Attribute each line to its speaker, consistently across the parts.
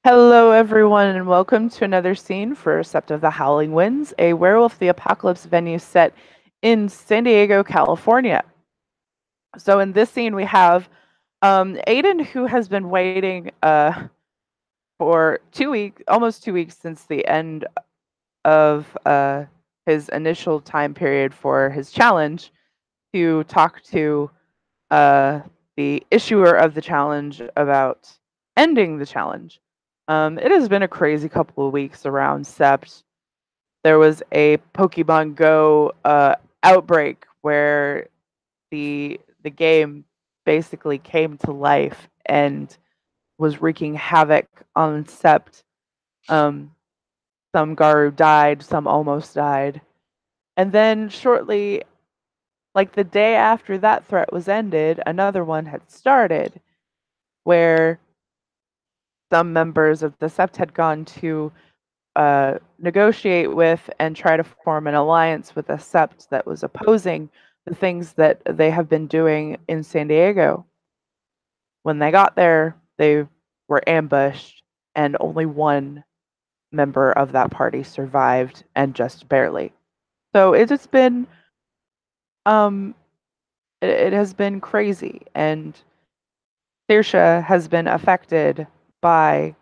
Speaker 1: Hello, everyone, and welcome to another scene for Sept of the Howling Winds, a Werewolf the Apocalypse venue set in San Diego, California. So, in this scene, we have Aiden, who has been waiting for 2 weeks, almost 2 weeks since the end of his initial time period for his challenge, to talk to uh, the issuer of the challenge about ending the challenge. It has been a crazy couple of weeks around Sept. There was a Pokemon Go outbreak where the game basically came to life and was wreaking havoc on Sept. Um, some Garu died, some almost died. And then shortly, like the day after that threat was ended, another one had started where some members of the Sept had gone to negotiate with and try to form an alliance with a Sept that was opposing the things that they have been doing in San Diego. When they got there, they were ambushed, and only one member of that party survived, and just barely. So it has been um it has been crazy, and Saoirse has been affected by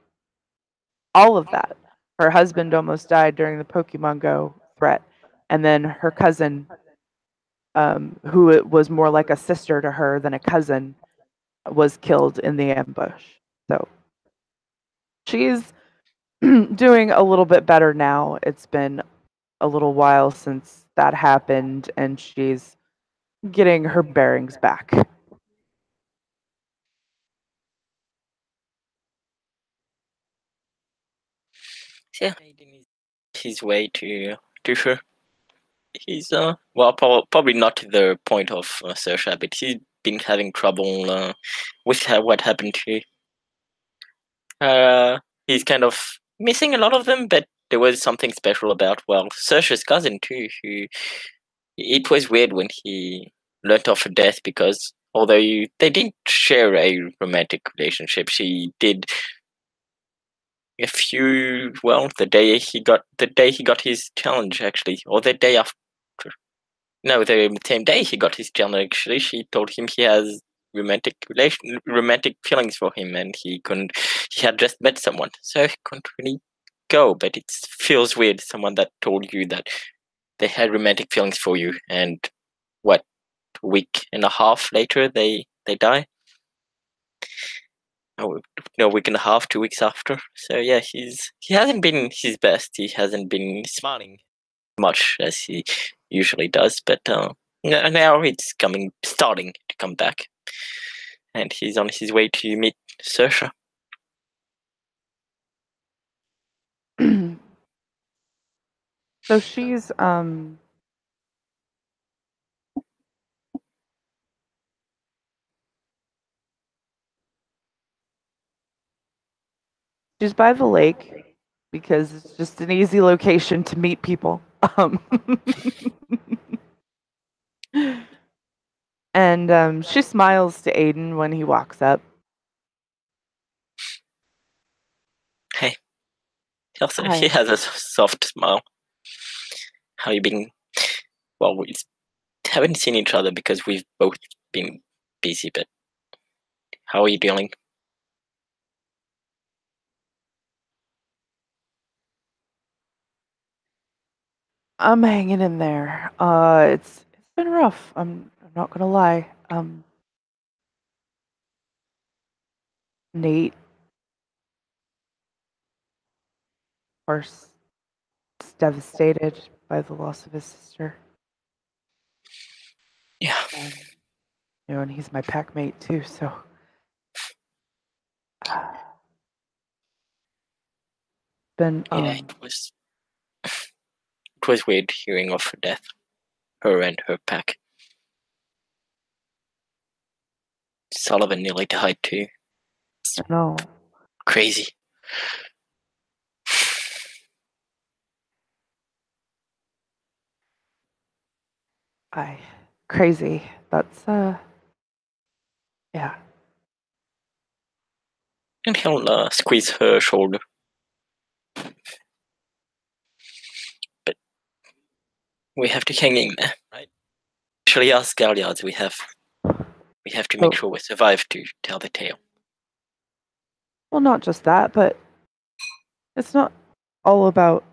Speaker 1: all of that. Her husband almost died during the Pokemon Go threat, and then her cousin, who was more like a sister to her than a cousin, was killed in the ambush. So she's doing a little bit better now. It's been a little while since that happened, and she's getting her bearings back.
Speaker 2: Yeah, Aiden is his way to her. He's well, probably not to the point of Saoirse, but he's been having trouble with what happened to. He's kind of missing a lot of them, but there was something special about Saoirse's cousin too. Who it was weird when he learnt of her death because although they didn't share a romantic relationship, she did a few the day he got his challenge actually, or the day after. No, the same day he got his challenge actually, she told him he has romantic feelings for him, and he had just met someone, so he couldn't really go. But it feels weird, someone that told you that they had romantic feelings for you, and what, a week and a half later they die. Oh, no, week and a half, 2 weeks after. So yeah, he hasn't been his best. He hasn't been smiling much as he usually does, but now it's starting to come back, and he's on his way to meet Saoirse.
Speaker 1: So she's by the lake because it's just an easy location to meet people. And she smiles to Aiden when he walks up.
Speaker 2: Hey, he
Speaker 1: Hi.
Speaker 2: has a soft smile. How you been? Well, we haven't seen each other because we've both been busy, but how are you doing?
Speaker 1: I'm hanging in there. It's been rough. I'm not gonna lie. Nate, of course, is devastated by the loss of his sister.
Speaker 2: Yeah,
Speaker 1: And and he's my pack mate too, so been
Speaker 2: yeah, it was weird hearing of her death, her and her pack. Sullivan nearly died too.
Speaker 1: no.
Speaker 2: Crazy.
Speaker 1: I crazy. That's yeah.
Speaker 2: And he'll squeeze her shoulder. But we have to hang in there, right? Actually, us Galliards, we have to make sure we survive to tell the tale.
Speaker 1: Well, not just that, but it's not all about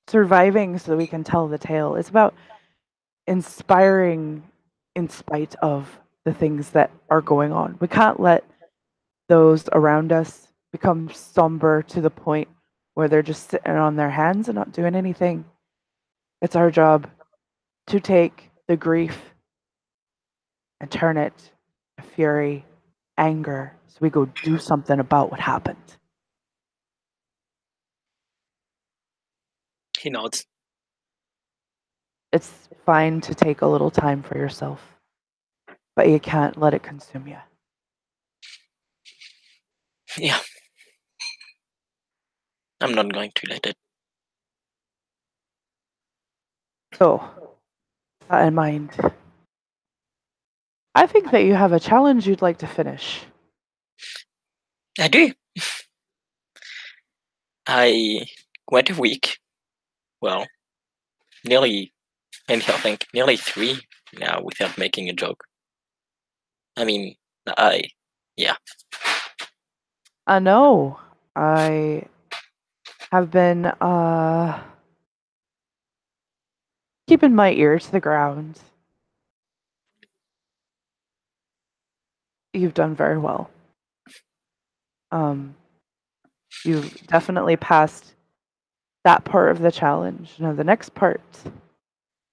Speaker 1: surviving so we can tell the tale. It's about inspiring in spite of the things that are going on. We can't let those around us become somber to the point where they're just sitting on their hands and not doing anything. It's our job to take the grief and turn it to fury, anger, so we go do something about what happened.
Speaker 2: He nods.
Speaker 1: It's fine to take a little time for yourself, but you can't let it consume you.
Speaker 2: Yeah. I'm not going to let it.
Speaker 1: So, that in mind, I think that you have a challenge you'd like to finish.
Speaker 2: I do. I went a week. Well, nearly, maybe I think nearly 3 now without making a joke. I mean, yeah.
Speaker 1: I know. I have been keeping my ear to the ground. You've done very well. You've definitely passed that part of the challenge. Now, the next part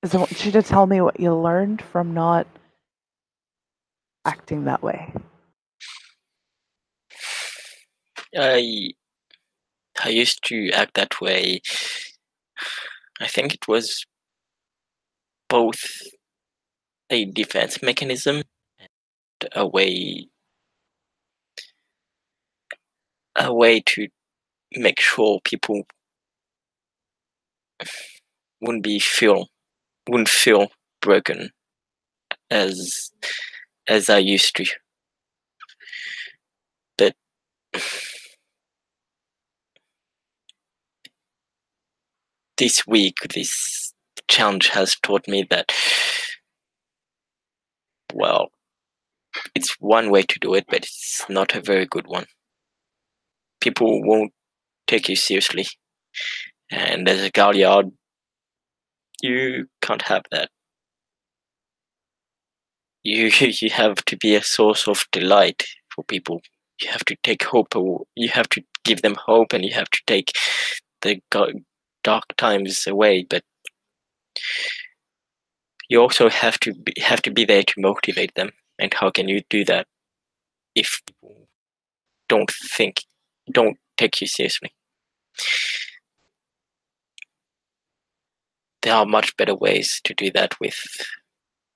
Speaker 1: is I want you to tell me what you learned from not acting that way.
Speaker 2: I used to act that way. I think it was both a defense mechanism and a way to make sure people wouldn't feel broken as I used to. But this week, this challenge has taught me that, well, it's one way to do it, but it's not a very good one. People won't take you seriously. And as a Galliard, you can't have that. You have to be a source of delight for people. You have to take hope. You have to give them hope, and you have to take the dark times away. But you also have to be there to motivate them. And how can you do that if people don't take you seriously? There are much better ways to do that with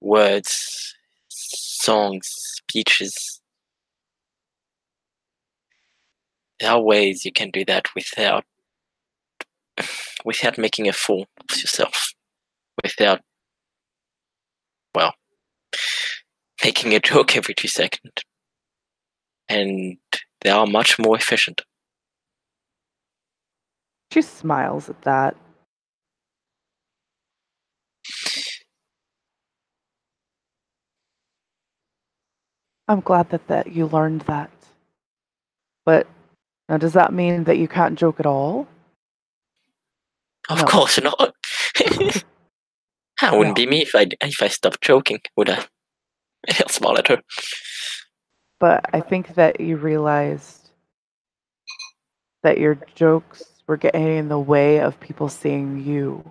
Speaker 2: words, songs, speeches. There are ways you can do that without making a fool of yourself, without, well, making a joke every 2 seconds. And they are much more efficient.
Speaker 1: She smiles at that. I'm glad that you learned that. But now, does that mean that you can't joke at all?
Speaker 2: Of course not. That wouldn't be me if I stopped joking, would I? I'll smile at her.
Speaker 1: But I think that you realized that your jokes were getting in the way of people seeing you.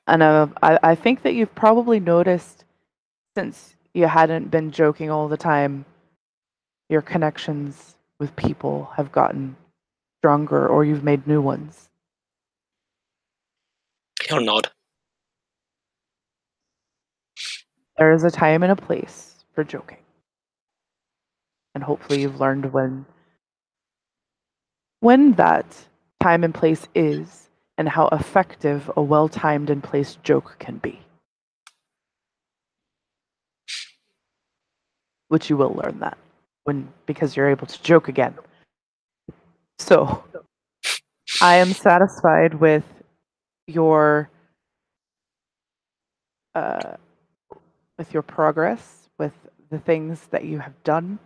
Speaker 1: And I think that you've probably noticed, since you hadn't been joking all the time, your connections with people have gotten stronger, or you've made new ones.
Speaker 2: He'll nod.
Speaker 1: There is a time and a place for joking. And hopefully you've learned when that time and place is, and how effective a well-timed and placed joke can be. Which you will learn that. because you're able to joke again. So I am satisfied with your progress, with the things that you have done,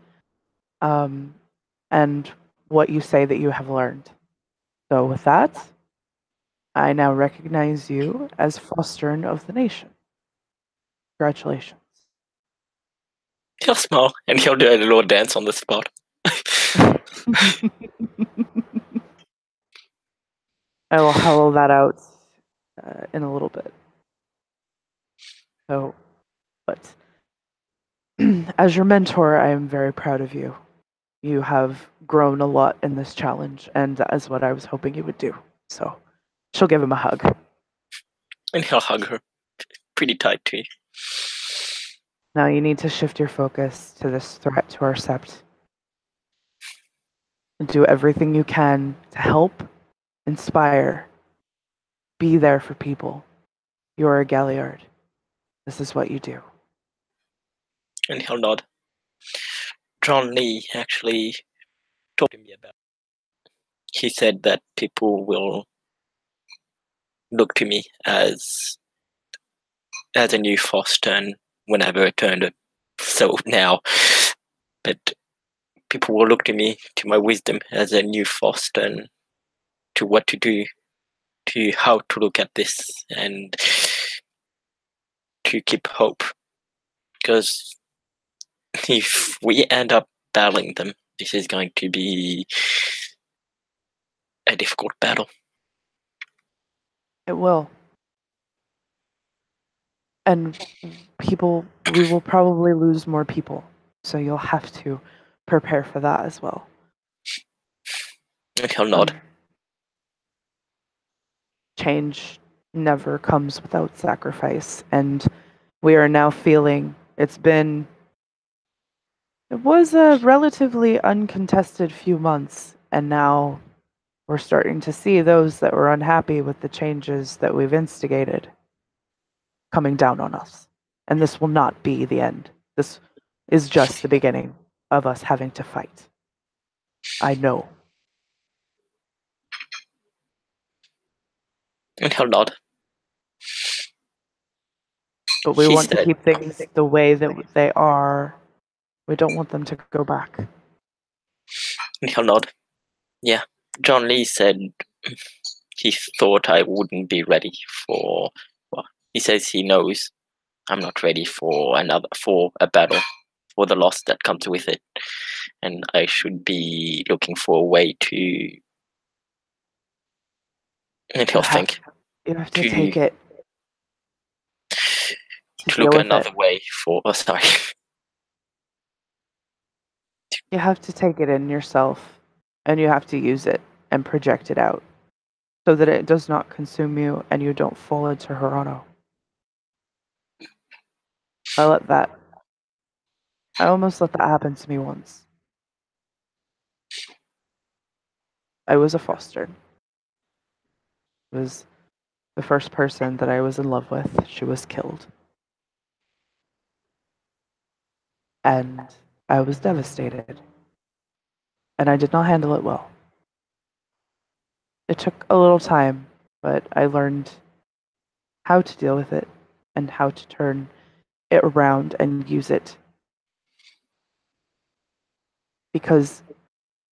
Speaker 1: and what you say that you have learned. So with that, I now recognize you as Fostern of the Nation. Congratulations.
Speaker 2: He'll smile and he'll do a little dance on the spot.
Speaker 1: I will hollow that out in a little bit. So, but as your mentor, I am very proud of you. You have grown a lot in this challenge, and that is what I was hoping you would do. So, she'll give him a hug.
Speaker 2: And he'll hug her pretty tight too.
Speaker 1: Now you need to shift your focus to this threat to our sept. Do everything you can to help, inspire, be there for people. You're a Galliard. This is what you do.
Speaker 2: And he'll nod. John Lee actually talked to me about it. He said that people will look to me as a new Fostern whenever I turned it. So now, but people will look to me, to my wisdom as a new Fostern, to what to do, to how to look at this, and to keep hope. Because if we end up battling them, this is going to be a difficult battle.
Speaker 1: It will. And we will probably lose more people. So you'll have to prepare for that as well.
Speaker 2: And he'll nod.
Speaker 1: Change never comes without sacrifice. And we are now feeling it was a relatively uncontested few months. And now we're starting to see those that were unhappy with the changes that we've instigated coming down on us. And this will not be the end. This is just the beginning of us having to fight. I know.
Speaker 2: And he'll nod.
Speaker 1: But we want to keep things the way that they are. We don't want them to go back.
Speaker 2: And he'll nod. Yeah. John Lee said he thought I wouldn't be ready for. Well, he says he knows I'm not ready for a battle, for the loss that comes with it, and I should be looking for a way to. And he'll think.
Speaker 1: You have to take it.
Speaker 2: To look another way for. Oh, sorry.
Speaker 1: You have to take it in yourself, and you have to use it and project it out, so that it does not consume you and you don't fall into Hirano. I almost let that happen to me once. I was a foster. It was the first person that I was in love with. She was killed. And I was devastated. And I did not handle it well. It took a little time, but I learned how to deal with it and how to turn it around and use it. Because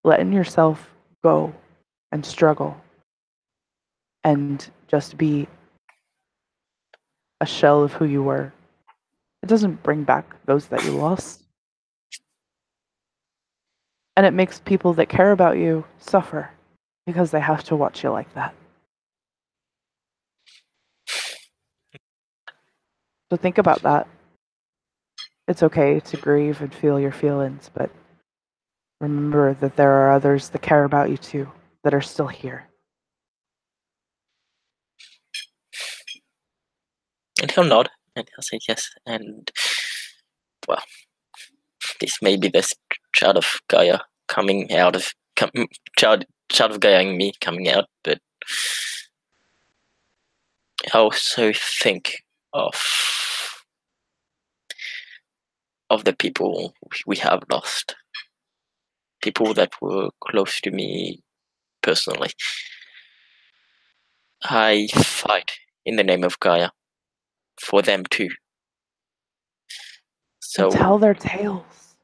Speaker 1: letting yourself go and struggle and just be a shell of who you were, it doesn't bring back those that you lost. And it makes people that care about you suffer because they have to watch you like that. So think about that. It's okay to grieve and feel your feelings, but remember that there are others that care about you too, that are still here.
Speaker 2: And he'll nod, and he'll say yes. And, well, this may be the child of Gaia coming out of... child of Gaia and me coming out, but I also think of the people we have lost. people that were close to me personally. I fight in the name of Gaia for them too.
Speaker 1: And
Speaker 2: So
Speaker 1: tell their tales.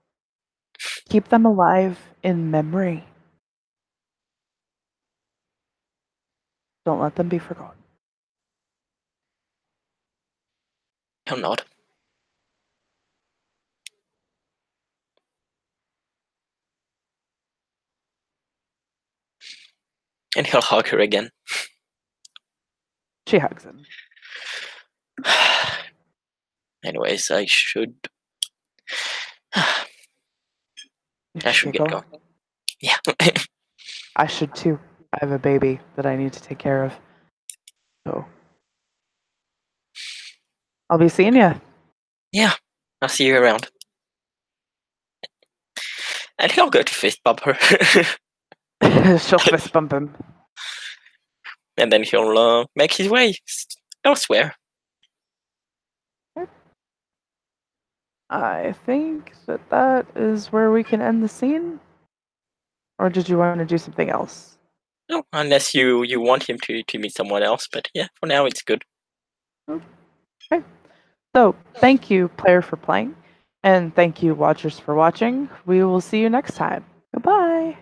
Speaker 1: Keep them alive in memory. Don't let them be forgotten.
Speaker 2: he'll nod. And he'll hug her again.
Speaker 1: She hugs him.
Speaker 2: Anyways, I should
Speaker 1: You should
Speaker 2: get going. Yeah.
Speaker 1: I should too. I have a baby that I need to take care of. So I'll be seeing you.
Speaker 2: Yeah, I'll see you around. And he'll go to fist bump her.
Speaker 1: She'll fist bump him.
Speaker 2: And then he'll make his way elsewhere.
Speaker 1: I think that is where we can end the scene. Or did you want to do something else?
Speaker 2: No, unless you want him to meet someone else. But yeah, for now it's good.
Speaker 1: Okay. So thank you, player, for playing. And thank you, watchers, for watching. We will see you next time. Goodbye.